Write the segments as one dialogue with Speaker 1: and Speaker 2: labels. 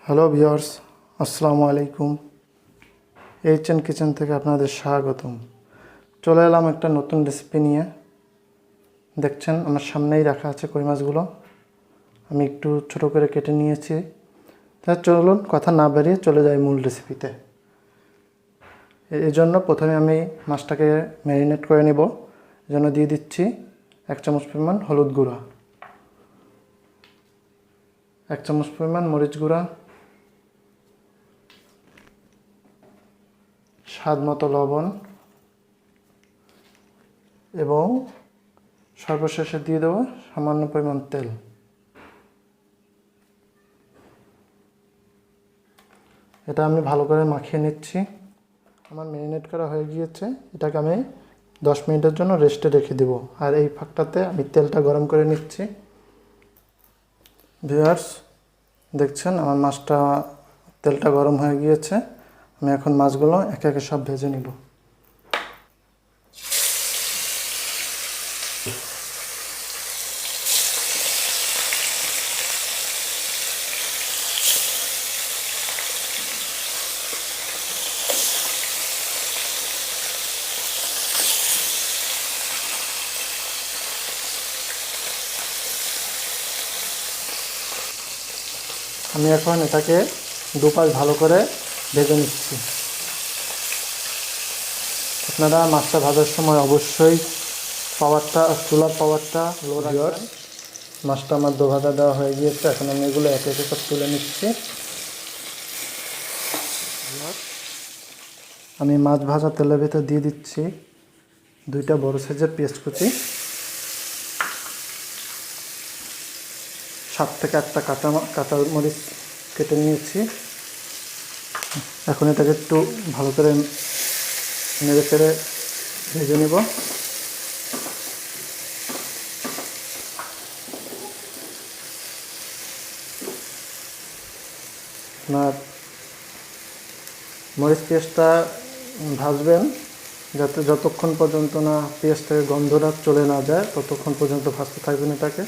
Speaker 1: Hello viewers, আসসালামু আলাইকুম। HN kitchen থেকে আপনাদের স্বাগতম। চলে এলাম একটা নতুন রেসিপি নিয়ে। দেখছেন আমার সামনেই রাখা আছে কই মাছগুলো। আমি একটু ছোট করে কেটে নিয়েছি। তা চলুন কথা না বাড়িয়ে চলে যাই মূল রেসিপিতে। এই জন্য প্রথমে আমি মাছটাকে ম্যারিনেট করে নেব। এজন্য দিয়ে দিচ্ছি 1 চামচ পরিমাণ হলুদ গুঁড়া, 1 চামচ পরিমাণ মরিচ গুঁড়া, স্বাদ মতো লবণ এবং সর্বশেষে দিয়ে দেবো সামান্য পরিমাণ তেল। এটা আমি ভালো করে মাখিয়ে নিচ্ছি। আমার ম্যারিনেট করা হয়ে গিয়েছে। এটাকে আমি 10 মিনিটের জন্য রেস্টে রেখে দেব। আর এই ফাঁকটাতে আমি তেলটা গরম করে নিচ্ছি। ভিউয়ার্স, দেখছেন আমার মাছটা তেলটা গরম হয়ে গিয়েছে। আমি এখন মাছগুলো একে একে সব ভেজে নিব। আমি এখন এটাকে দুপাশ ভালো করে ভেজে নিচ্ছি। আপনারা মাছটা ভাজার সময় অবশ্যই চুলার পাওয়ারটা লো রাখবেন। মাছটা আমার ভাজা দেওয়া হয়ে গিয়েছে। এখন আমি এগুলো একে একে সব তুলে নিচ্ছি। আমি মাছ ভাজা তেলের ভিতর দিয়ে দিচ্ছি 2টা বড় সাইজের পেঁয়াজ কুচি, 7 থেকে 8টা কাঁচা মরিচ কেটে নিয়েছি। এখন এটাকে একটু ভালো করে নেড়ে চেড়ে ভেজে নেব। আপনার মরিচ পেঁয়াজটা ভাজবেন যতক্ষণ পর্যন্ত না পেঁয়াজ থেকে গন্ধটা চলে না যায় ততক্ষণ পর্যন্ত ভাজতে থাকবেন এটাকে।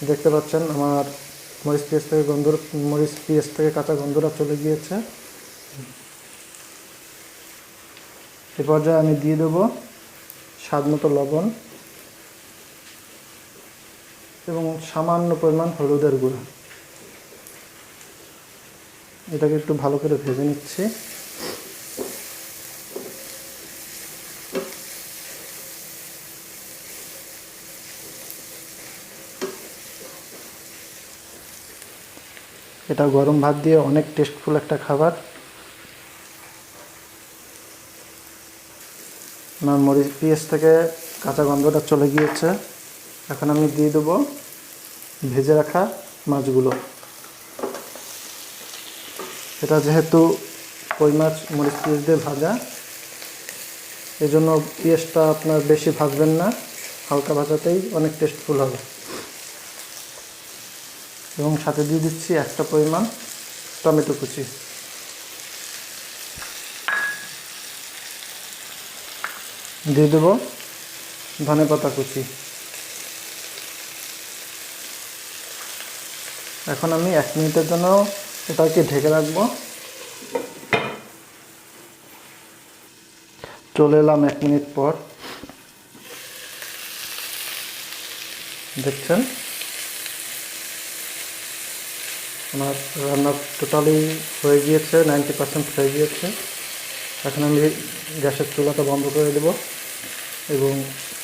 Speaker 1: দেখতে পাচ্ছেন আমার মরিচ পেঁয়াজ থেকে কাঁচা গন্ধটা চলে গিয়েছে। এ পর্যায়ে আমি দিয়ে দেবো স্বাদ মতো লবণ এবং সামান্য পরিমাণ হলুদের গুঁড়া। এটাকে একটু ভালো করে ভেজে নিচ্ছি। এটা গরম ভাত দিয়ে অনেক টেস্টফুল একটা খাবার। আমার মরিচ পেঁয়াজ থেকে কাঁচা গন্ধটা চলে গিয়েছে। এখন আমি দিয়ে দেবো ভেজে রাখা মাছগুলো। এটা যেহেতু কই মাছ মরিচ পেঁয়াজ দিয়ে ভাজা, এই জন্য পেঁয়াজটা আপনার বেশি ভাজবেন না, হালকা ভাজাতেই অনেক টেস্টফুল হবে। এবং সাথে দিয়ে দিচ্ছি 1টা পরিমাণ টমেটো কুচি। দিয়ে দেবো ধনেপাতা কুচি। এখন আমি 1 মিনিটের জন্য এটাকে ঢেকে রাখবো। চলে এলাম 1 মিনিট পর। দেখছেন আমার রান্না টোটালি হয়ে গিয়েছে, 90% হয়ে গিয়েছে। এখন আমি গ্যাসের চুলাটা বন্ধ করে দেব এবং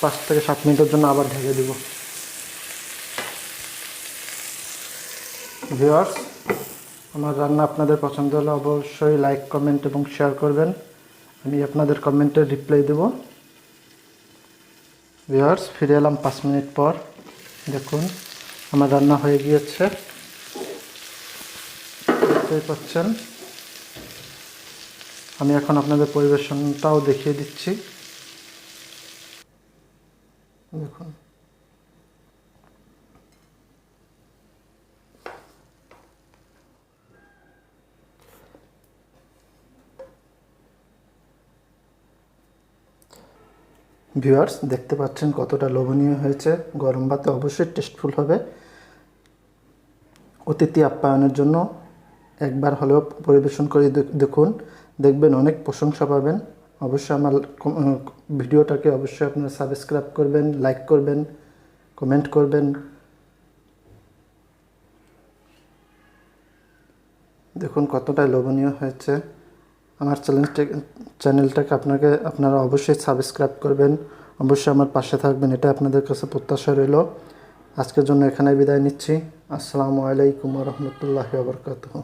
Speaker 1: 5 থেকে 7 মিনিটের জন্য আবার ঢেকে দেব। ভিউয়ার্স, আমার রান্না আপনাদের পছন্দ হলে অবশ্যই লাইক, কমেন্ট এবং শেয়ার করবেন। আমি আপনাদের কমেন্টের রিপ্লাই দেব। ভিউয়ার্স, ফিরে এলাম 5 মিনিট পর। দেখুন আমার রান্না হয়ে গিয়েছে, দেখতেই পাচ্ছেন। আমি এখন আপনাদের পরিবেশনটাও দেখিয়ে দিচ্ছি। দেখুন ভিউয়ার্স, দেখতে পাচ্ছেন কতটা লোভনীয় হয়েছে। গরম ভাতে অবশ্যই টেস্টফুল হবে। অতিথি আপ্যায়নের জন্য একবার হলেও পরিবেশন করে দেখুন, দেখবেন অনেক প্রশংসা পাবেন। অবশ্যই আমার ভিডিওটাকে অবশ্যই আপনারা সাবস্ক্রাইব করবেন, লাইক করবেন, কমেন্ট করবেন। দেখুন কতটা লোভনীয় হয়েছে। আমার চ্যানেলটাকে আপনারা অবশ্যই সাবস্ক্রাইব করবেন, অবশ্যই আমার পাশে থাকবেন, এটা আপনাদের কাছে প্রত্যাশা রইল। আজকের জন্য এখানে বিদায় নিচ্ছি। আসসালামু আলাইকুম ওয়া রাহমাতুল্লাহি ওয়া বারাকাতুহু।